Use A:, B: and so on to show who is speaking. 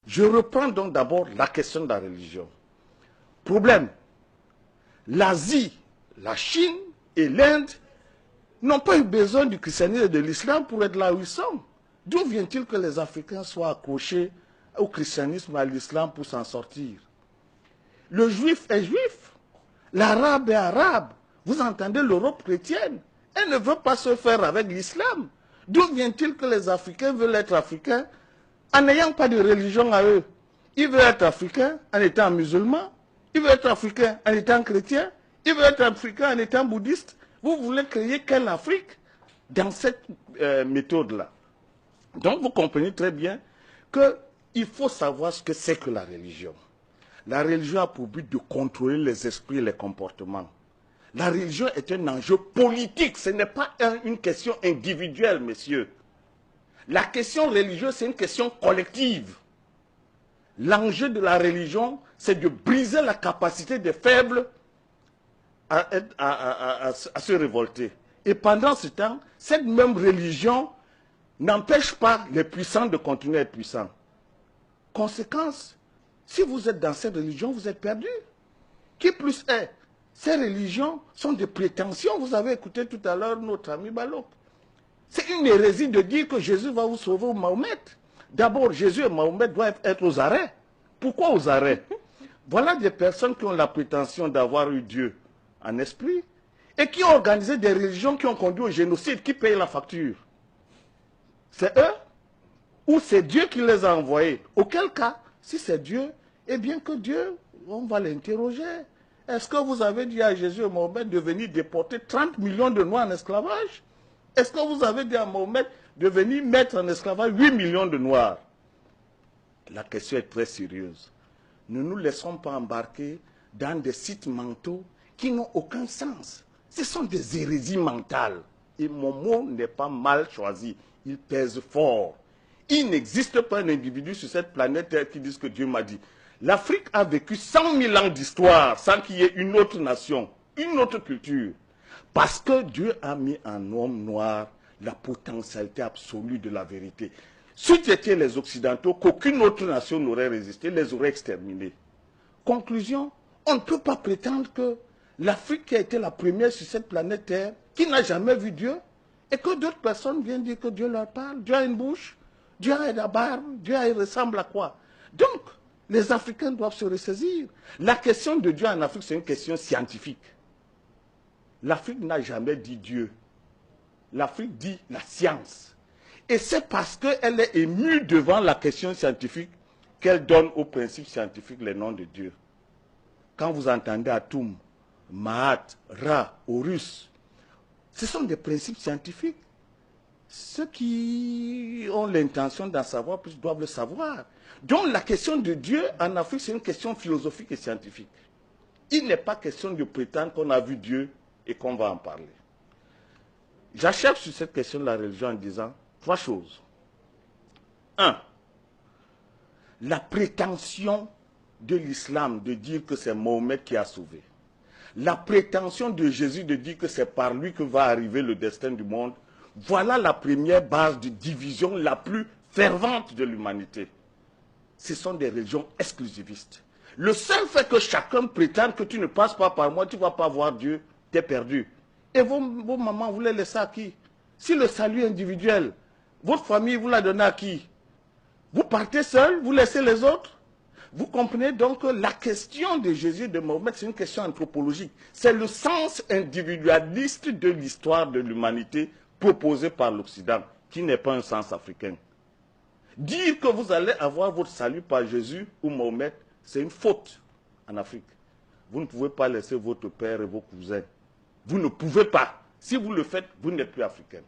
A: Je reprends donc d'abord la question de la religion. Problème, l'Asie, la Chine et l'Inde n'ont pas eu besoin du christianisme et de l'islam pour être là où ils sont. D'où vient-il que les Africains soient accrochés au christianisme et à l'islam pour s'en sortir? Le juif est juif, l'arabe est arabe. Vous entendez l'Europe chrétienne? Elle ne veut pas se faire avec l'islam. D'où vient-il que les Africains veulent être africains en n'ayant pas de religion à eux? Ils veulent être africains en étant musulmans, ils veulent être africains en étant chrétiens, ils veulent être africains en étant bouddhistes. Vous voulez créer quelle Afrique dans cette méthode-là? Donc vous comprenez très bien qu'il faut savoir ce que c'est que la religion. La religion a pour but de contrôler les esprits et les comportements. La religion est un enjeu politique, ce n'est pas une question individuelle, messieurs. La question religieuse, c'est une question collective. L'enjeu de la religion, c'est de briser la capacité des faibles à se révolter. Et pendant ce temps, cette même religion n'empêche pas les puissants de continuer à être puissants. Conséquence, si vous êtes dans cette religion, vous êtes perdu. Qui plus est, ces religions sont des prétentions. Vous avez écouté tout à l'heure notre ami Balok. C'est une hérésie de dire que Jésus va vous sauver ou Mahomet. D'abord, Jésus et Mahomet doivent être aux arrêts. Pourquoi aux arrêts? Voilà des personnes qui ont la prétention d'avoir eu Dieu en esprit et qui ont organisé des religions qui ont conduit au génocide, qui payent la facture. C'est eux ou c'est Dieu qui les a envoyés? Auquel cas, si c'est Dieu, eh bien que Dieu, on va l'interroger. Est-ce que vous avez dit à Jésus et Mahomet de venir déporter 30 millions de Noirs en esclavage? Est-ce que vous avez dit à Mahomet de venir mettre en esclavage 8 millions de Noirs? La question est très sérieuse. Ne nous laissons pas embarquer dans des sites mentaux qui n'ont aucun sens. Ce sont des hérésies mentales. Et mon mot n'est pas mal choisi. Il pèse fort. Il n'existe pas un individu sur cette planète Terre qui dise que Dieu m'a dit. L'Afrique a vécu 100 000 ans d'histoire sans qu'il y ait une autre nation, une autre culture. Parce que Dieu a mis en homme noir la potentialité absolue de la vérité. Si c'était les Occidentaux, qu'aucune autre nation n'aurait résisté, les aurait exterminés. Conclusion, on ne peut pas prétendre que l'Afrique qui a été la première sur cette planète Terre, qui n'a jamais vu Dieu, et que d'autres personnes viennent dire que Dieu leur parle. Dieu a une bouche, Dieu a la barbe, Dieu ressemble à quoi? Donc, les Africains doivent se ressaisir. La question de Dieu en Afrique, c'est une question scientifique. L'Afrique n'a jamais dit Dieu. L'Afrique dit la science. Et c'est parce qu'elle est émue devant la question scientifique qu'elle donne aux principes scientifiques les noms de Dieu. Quand vous entendez Atum, Mahat, Ra, Horus, ce sont des principes scientifiques. Ceux qui ont l'intention d'en savoir plus doivent le savoir. Donc la question de Dieu en Afrique, c'est une question philosophique et scientifique. Il n'est pas question de prétendre qu'on a vu Dieu et qu'on va en parler. J'achève sur cette question de la religion en disant 3 choses. 1. La prétention de l'islam de dire que c'est Mahomet qui a sauvé. La prétention de Jésus de dire que c'est par lui que va arriver le destin du monde. Voilà la première base de division la plus fervente de l'humanité. Ce sont des religions exclusivistes. Le seul fait que chacun prétende que tu ne passes pas par moi, tu ne vas pas voir Dieu, tu es perdu. Et vos mamans, vous les laissez à qui? Si le salut est individuel, votre famille, vous la donnez à qui? Vous partez seul, vous laissez les autres? Vous comprenez donc que la question de Jésus et de Mahomet, c'est une question anthropologique. C'est le sens individualiste de l'histoire de l'humanité proposé par l'Occident, qui n'est pas un sens africain. Dire que vous allez avoir votre salut par Jésus ou Mahomet, c'est une faute en Afrique. Vous ne pouvez pas laisser votre père et vos cousins. Vous ne pouvez pas. Si vous le faites, vous n'êtes plus africain.